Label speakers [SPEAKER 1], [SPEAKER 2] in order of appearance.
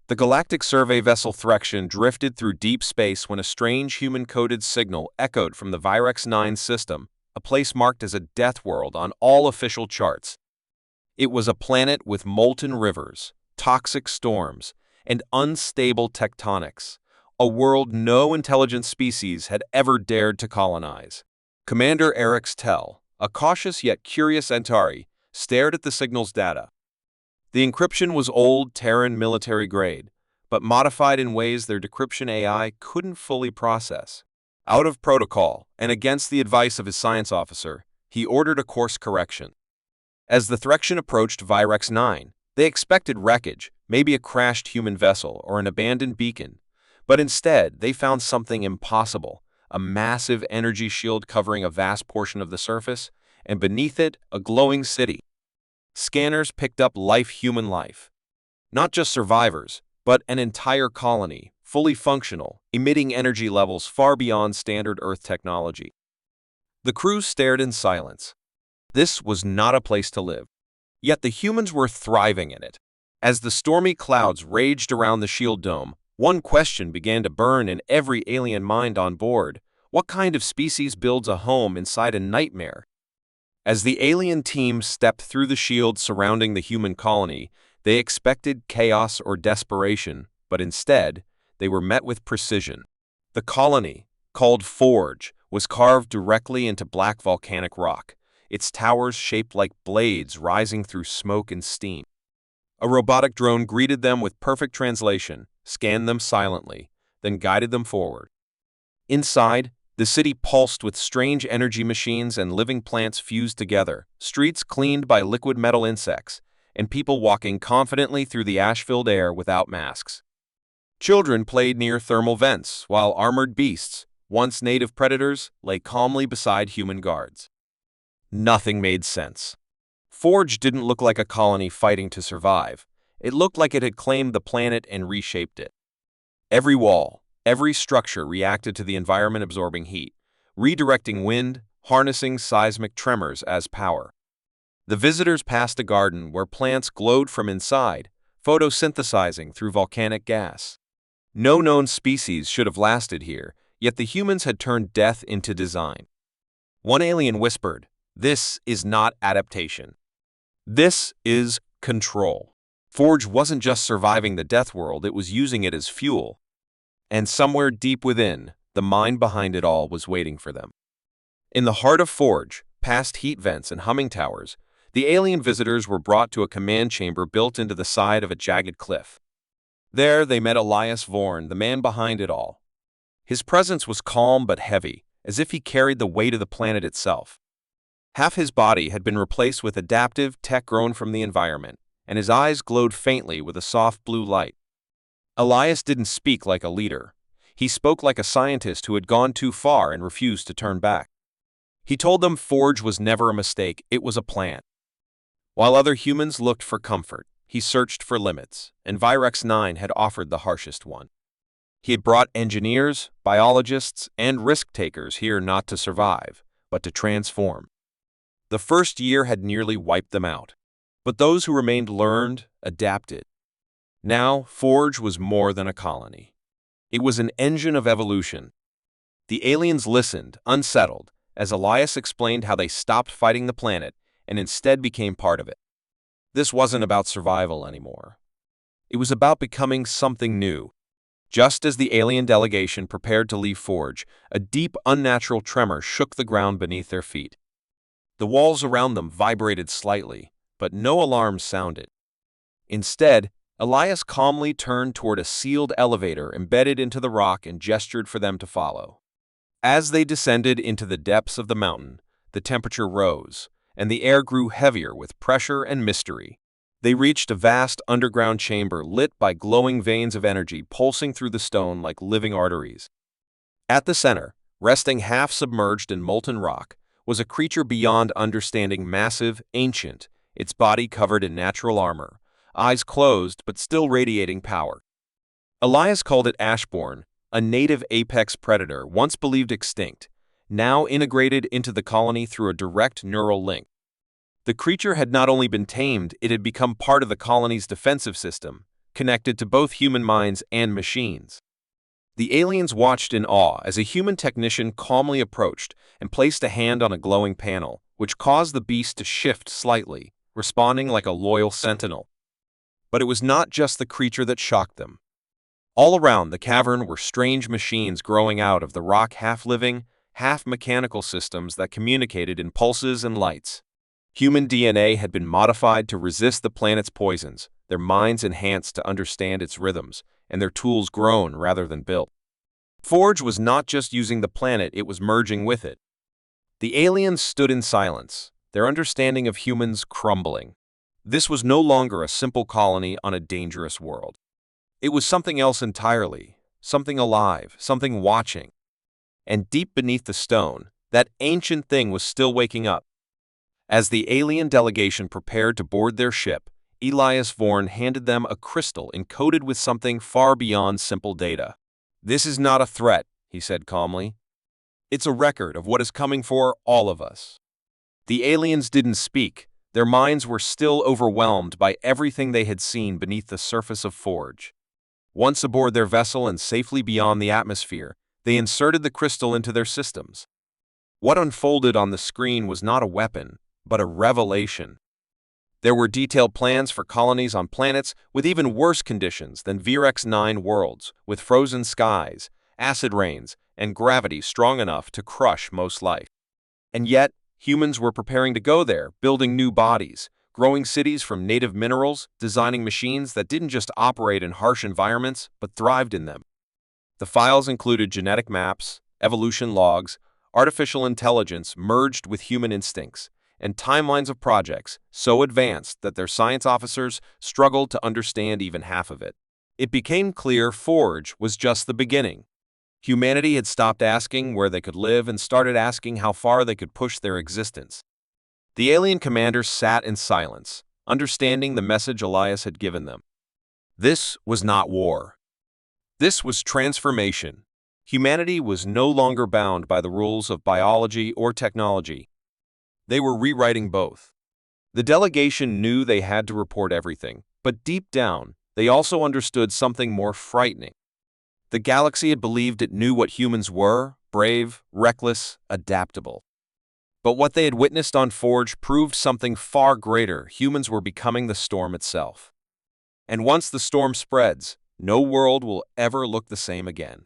[SPEAKER 1] The galactic survey vessel Threxion drifted through deep space when a strange human-coded signal echoed from the Virex 9 system, a place marked as a death world on all official charts. It was a planet with molten rivers, toxic storms, and unstable tectonics, a world no intelligent species had ever dared to colonize. Commander Eric's Tell, a cautious yet curious Antari, stared at the signal's data. The encryption was old Terran military grade, but modified in ways their decryption AI couldn't fully process. Out of protocol, and against the advice of his science officer, he ordered a course correction. As the Threxion approached Virex 9, they expected wreckage, maybe a crashed human vessel or an abandoned beacon, but instead they found something impossible, a massive energy shield covering a vast portion of the surface, and beneath it, a glowing city. Scanners picked up human life. Not just survivors, but an entire colony, fully functional, emitting energy levels far beyond standard Earth technology. The crew stared in silence. This was not a place to live. Yet the humans were thriving in it. As the stormy clouds raged around the shield dome, one question began to burn in every alien mind on board. What kind of species builds a home inside a nightmare? As the alien team stepped through the shield surrounding the human colony, they expected chaos or desperation, but instead, they were met with precision. The colony, called Forge, was carved directly into black volcanic rock, its towers shaped like blades rising through smoke and steam. A robotic drone greeted them with perfect translation, scanned them silently, then guided them forward. Inside, the city pulsed with strange energy machines and living plants fused together, streets cleaned by liquid metal insects, and people walking confidently through the ash-filled air without masks. Children played near thermal vents, while armored beasts, once native predators, lay calmly beside human guards. Nothing made sense. Forge didn't look like a colony fighting to survive. It looked like it had claimed the planet and reshaped it. Every wall, every structure reacted to the environment absorbing heat, redirecting wind, harnessing seismic tremors as power. The visitors passed a garden where plants glowed from inside, photosynthesizing through volcanic gas. No known species should have lasted here, yet the humans had turned death into design. One alien whispered, "This is not adaptation. This is control." Forge wasn't just surviving the death world, it was using it as fuel. And somewhere deep within, the mind behind it all was waiting for them. In the heart of Forge, past heat vents and humming towers, the alien visitors were brought to a command chamber built into the side of a jagged cliff. There they met Elias Vorn, the man behind it all. His presence was calm but heavy, as if he carried the weight of the planet itself. Half his body had been replaced with adaptive tech grown from the environment, and his eyes glowed faintly with a soft blue light. Elias didn't speak like a leader. He spoke like a scientist who had gone too far and refused to turn back. He told them Forge was never a mistake, it was a plan. While other humans looked for comfort, he searched for limits, and Virex 9 had offered the harshest one. He had brought engineers, biologists, and risk-takers here not to survive, but to transform. The first year had nearly wiped them out, but those who remained learned, adapted. Now, Forge was more than a colony. It was an engine of evolution. The aliens listened, unsettled, as Elias explained how they stopped fighting the planet and instead became part of it. This wasn't about survival anymore. It was about becoming something new. Just as the alien delegation prepared to leave Forge, a deep, unnatural tremor shook the ground beneath their feet. The walls around them vibrated slightly, but no alarms sounded. Instead, Elias calmly turned toward a sealed elevator embedded into the rock and gestured for them to follow. As they descended into the depths of the mountain, the temperature rose, and the air grew heavier with pressure and mystery. They reached a vast underground chamber lit by glowing veins of energy pulsing through the stone like living arteries. At the center, resting half-submerged in molten rock, was a creature beyond understanding, massive, ancient, its body covered in natural armor, eyes closed but still radiating power. Elias called it Ashborn, a native apex predator once believed extinct, now integrated into the colony through a direct neural link. The creature had not only been tamed, it had become part of the colony's defensive system, connected to both human minds and machines. The aliens watched in awe as a human technician calmly approached and placed a hand on a glowing panel, which caused the beast to shift slightly, responding like a loyal sentinel. But it was not just the creature that shocked them. All around the cavern were strange machines growing out of the rock, half-living, half-mechanical systems that communicated in pulses and lights. Human DNA had been modified to resist the planet's poisons, their minds enhanced to understand its rhythms, and their tools grown rather than built. Forge was not just using the planet, it was merging with it. The aliens stood in silence, their understanding of humans crumbling. This was no longer a simple colony on a dangerous world. It was something else entirely, something alive, something watching. And deep beneath the stone, that ancient thing was still waking up. As the alien delegation prepared to board their ship, Elias Vorn handed them a crystal encoded with something far beyond simple data. "This is not a threat," he said calmly. "It's a record of what is coming for all of us." The aliens didn't speak. Their minds were still overwhelmed by everything they had seen beneath the surface of Forge. Once aboard their vessel and safely beyond the atmosphere, they inserted the crystal into their systems. What unfolded on the screen was not a weapon, but a revelation. There were detailed plans for colonies on planets with even worse conditions than Virex 9 worlds, with frozen skies, acid rains, and gravity strong enough to crush most life. And yet, humans were preparing to go there, building new bodies, growing cities from native minerals, designing machines that didn't just operate in harsh environments, but thrived in them. The files included genetic maps, evolution logs, artificial intelligence merged with human instincts, and timelines of projects so advanced that their science officers struggled to understand even half of it. It became clear Forge was just the beginning. Humanity had stopped asking where they could live and started asking how far they could push their existence. The alien commanders sat in silence, understanding the message Elias had given them. This was not war. This was transformation. Humanity was no longer bound by the rules of biology or technology. They were rewriting both. The delegation knew they had to report everything, but deep down, they also understood something more frightening. The galaxy had believed it knew what humans were: brave, reckless, adaptable. But what they had witnessed on Forge proved something far greater. Humans were becoming the storm itself. And once the storm spreads, no world will ever look the same again.